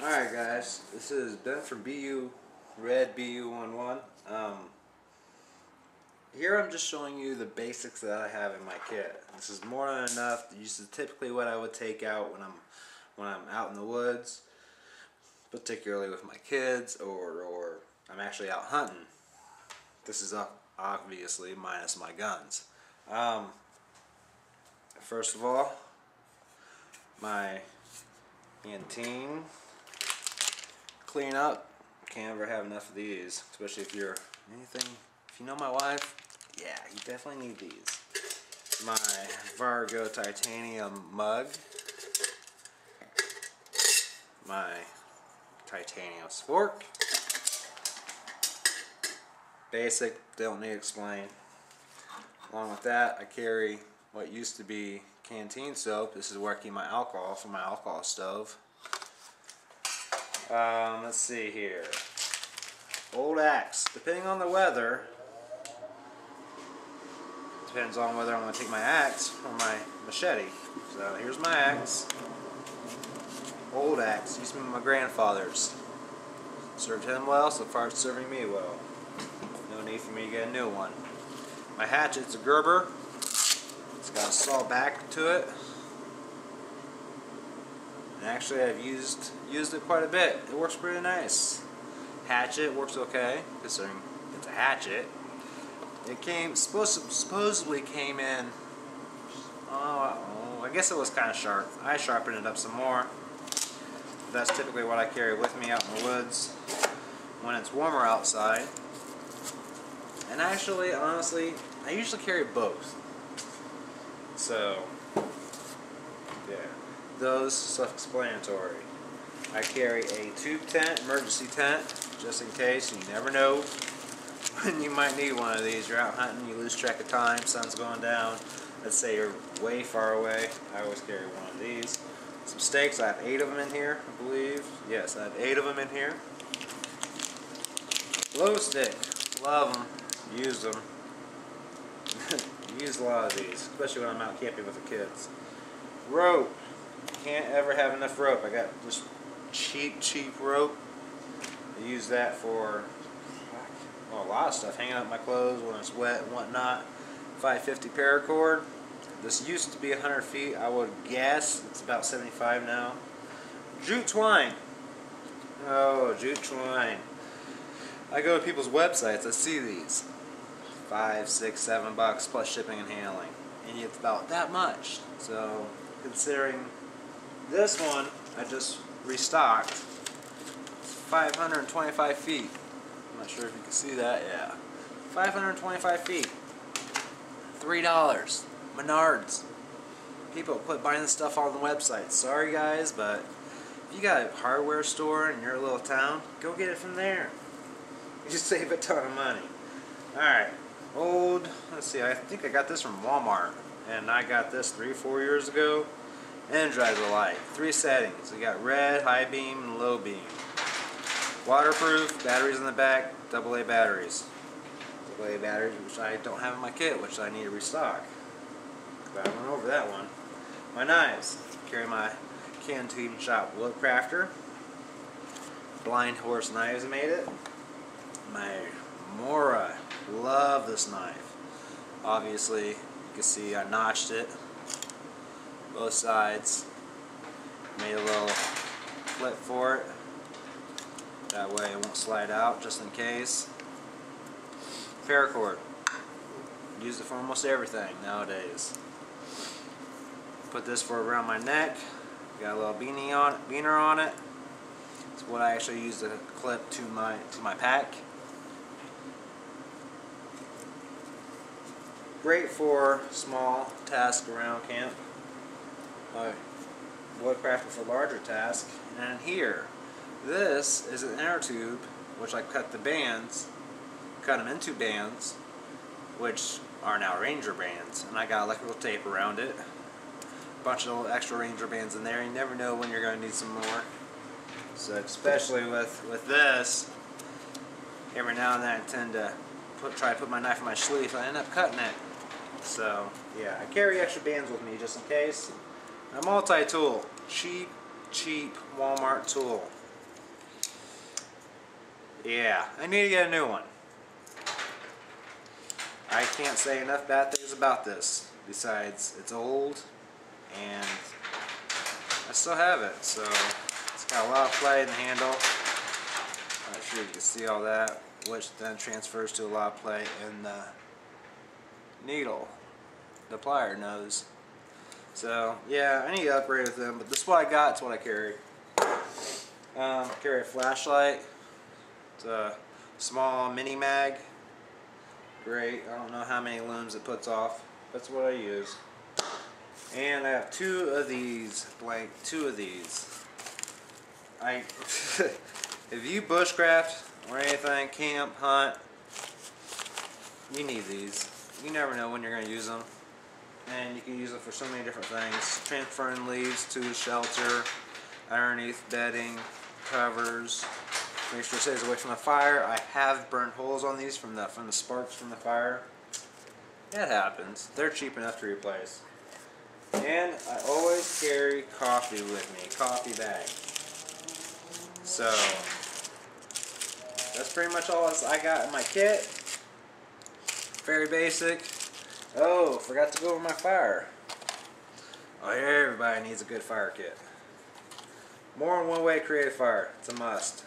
Alright guys, this is Ben from Red BU11. Here I'm just showing you the basics that I have in my kit. This is more than enough. This is typically what I would take out when I'm out in the woods, particularly with my kids, or I'm actually out hunting. This is obviously minus my guns. First of all, my canteen. Clean up. Can't ever have enough of these, especially if you're if you know my wife, yeah, you definitely need these. My Paracord titanium mug, my titanium spork, basic, don't need to explain. Along with that, I carry what used to be canteen soap. This is where I keep my alcohol from my alcohol stove. Let's see here. Old axe. Depending on the weather, depends on whether I'm going to take my axe or my machete. So here's my axe. Old axe. Used to be my grandfather's. Served him well, so far it's serving me well. No need for me to get a new one. My hatchet's a Gerber. It's got a saw back to it. And actually I've used it quite a bit. It works pretty nice. Hatchet works okay, considering it's a hatchet. It supposedly came in, I guess it was kind of sharp. I sharpened it up some more. That's typically what I carry with me out in the woods when it's warmer outside. And actually, honestly, I usually carry both. So, yeah. Those self-explanatory. I carry a tube tent, emergency tent, just in case. You never know when you might need one of these. You're out hunting, you lose track of time, sun's going down. Let's say you're way far away. I always carry one of these. Some stakes. I have 8 of them in here, I believe. Yes, I have 8 of them in here. Glow stick. Love them. Use them. Use a lot of these, especially when I'm out camping with the kids. Rope. Can't ever have enough rope. I got this cheap rope. I use that for a lot of stuff. Hanging up my clothes when it's wet and whatnot. 550 paracord. This used to be 100 feet. I would guess it's about 75 now. Jute twine. Oh, jute twine. I go to people's websites. I see these. $5, $6, $7 plus shipping and handling. And it's about that much. So, considering this one, I just restocked. It's 525 feet. I'm not sure if you can see that. Yeah. 525 feet. $3. Menards. People quit buying this stuff on the website. Sorry guys, but if you got a hardware store in your little town, go get it from there. You just save a ton of money. Alright. Let's see, I think I got this from Walmart. And I got this 3-4 years ago. Energizer light. 3 settings. We got red, high beam, and low beam. Waterproof, batteries in the back, AA batteries. AA batteries, which I don't have in my kit, which I need to restock. But I went over that one. My knives. Carry my canteen shop Woodcrafter. Blind horse knives made it. My Mora. Love this knife. Obviously, you can see I notched it. Both sides. Made a little flip for it. That way it won't slide out, just in case. Paracord. Use it for almost everything nowadays. Put this for around my neck. Got a little beaner on it. It's what I actually use to clip to my pack. Great for small tasks around camp. Woodcrafter for larger tasks. And then here, this is an inner tube, which I cut the bands, cut them into bands, which are now Ranger bands. And I got electrical tape around it. A bunch of little extra Ranger bands in there. You never know when you're going to need some more. So especially with this, every now and then I tend to try to put my knife in my sleeve, I end up cutting it. So yeah, I carry extra bands with me just in case. A multi-tool, cheap Walmart tool. Yeah, I need to get a new one. I can't say enough bad things about this. Besides, it's old, and I still have it. So it's got a lot of play in the handle. I'm not sure you can see all that, which then transfers to a lot of play in the needle, the plier nose. So yeah, I need to upgrade with them, but this is what I got. It's what I carry. Carry a flashlight. It's a small mini mag. Great. I don't know how many lumens it puts off. That's what I use. And I have two of these. Two of these. If you bushcraft or anything, camp, hunt, you need these. You never know when you're going to use them. And you can use them for so many different things. Transferring leaves to shelter, underneath bedding, covers. Make sure it stays away from the fire. I have burned holes on these from the sparks from the fire. It happens. They're cheap enough to replace. And I always carry coffee with me, coffee bag. So that's pretty much all I got in my kit. Very basic. Oh, forgot to go over my fire. Oh, everybody needs a good fire kit. More than one way to create a fire. It's a must.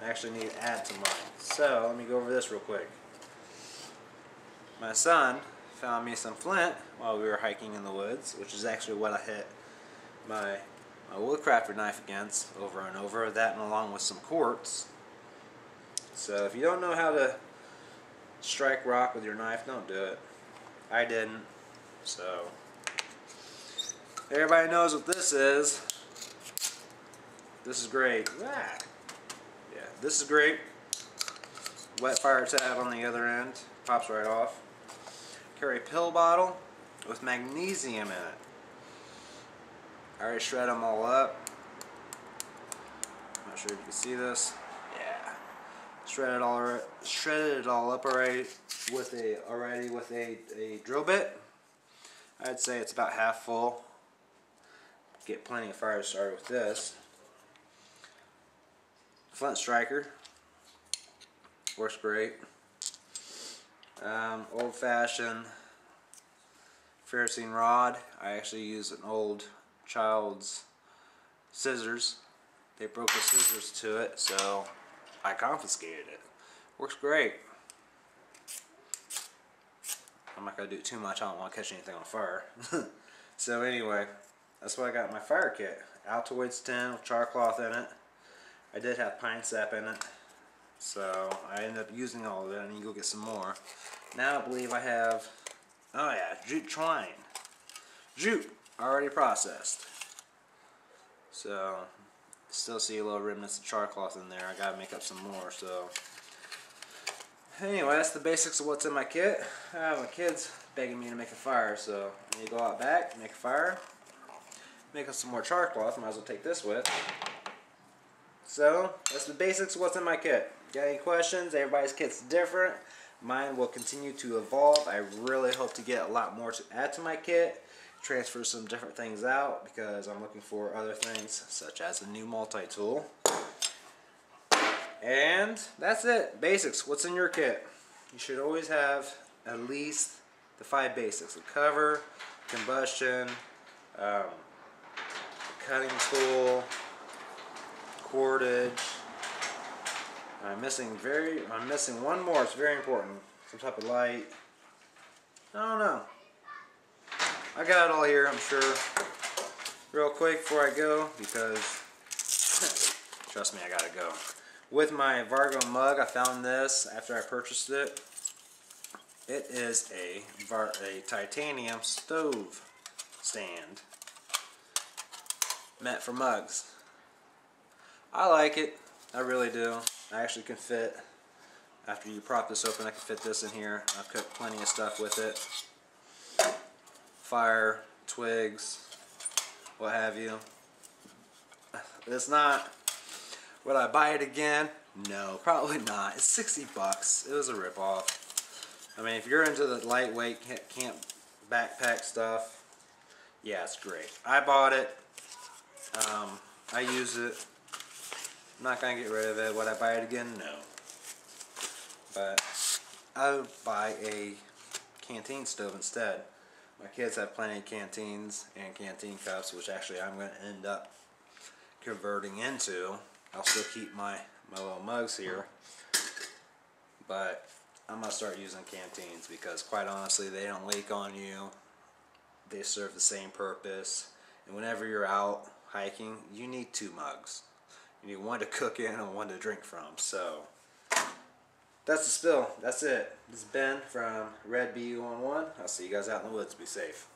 I actually need to add to mine. So let me go over this real quick. My son found me some flint while we were hiking in the woods, which is actually what I hit my woodcrafter knife against over and over. That and along with some quartz. So if you don't know how to strike rock with your knife, don't do it. I didn't. So everybody knows what this is. This is great. Ah. Yeah, this is great. Wet fire tab on the other end. Pops right off. Carry a pill bottle with magnesium in it. I already shred them all up. I'm not sure if you can see this. Yeah. Shredded it all up already with a drill bit. I'd say it's about half full. Get plenty of fire started with this. Flint striker. Works great. Old-fashioned ferrocene rod. I actually use an old child's scissors. They broke the scissors to it, so I confiscated it. Works great. I'm not going to do too much. I don't want to catch anything on fire. So anyway, that's what I got in my fire kit. Altoids tin with char cloth in it. I did have pine sap in it, so I ended up using all of it. I need to go get some more. Now I believe I have, oh yeah, jute twine. Jute, already processed. So, still see a little remnants of char cloth in there. I gotta make up some more, so. Anyway, that's the basics of what's in my kit. I have my kids begging me to make a fire, so I need to go out back, make a fire, make up some more char cloth. Might as well take this with. So, that's the basics of what's in my kit. Got any questions? Everybody's kit's different. Mine will continue to evolve. I really hope to get a lot more to add to my kit. Transfer some different things out because I'm looking for other things such as a new multi-tool. And that's it. Basics. What's in your kit? You should always have at least the 5 basics. The cover, combustion, cutting tool, cordage. I'm missing one more. It's very important. Some type of light. I don't know. I got it all here, I'm sure. Real quick before I go, because trust me, I gotta go. With my Vargo mug, I found this after I purchased it. It is a titanium stove stand meant for mugs. I like it. I really do. I actually can fit, after you prop this open, I can fit this in here. I've cooked plenty of stuff with it. Fire, twigs, what have you. It's not, would I buy it again? No, probably not. It's 60 bucks. It was a ripoff. I mean, if you're into the lightweight camp backpack stuff, yeah, it's great. I bought it. I use it. I'm not going to get rid of it. Would I buy it again? No. But I would buy a canteen stove instead. My kids have plenty of canteens and canteen cups, which actually I'm going to end up converting into. I'll still keep my little mugs here, but I'm going to start using canteens because quite honestly they don't leak on you. They serve the same purpose, and whenever you're out hiking you need 2 mugs. You need one to cook in and one to drink from. So that's the spill. That's it. This is Ben from Red BU11. I'll see you guys out in the woods. Be safe.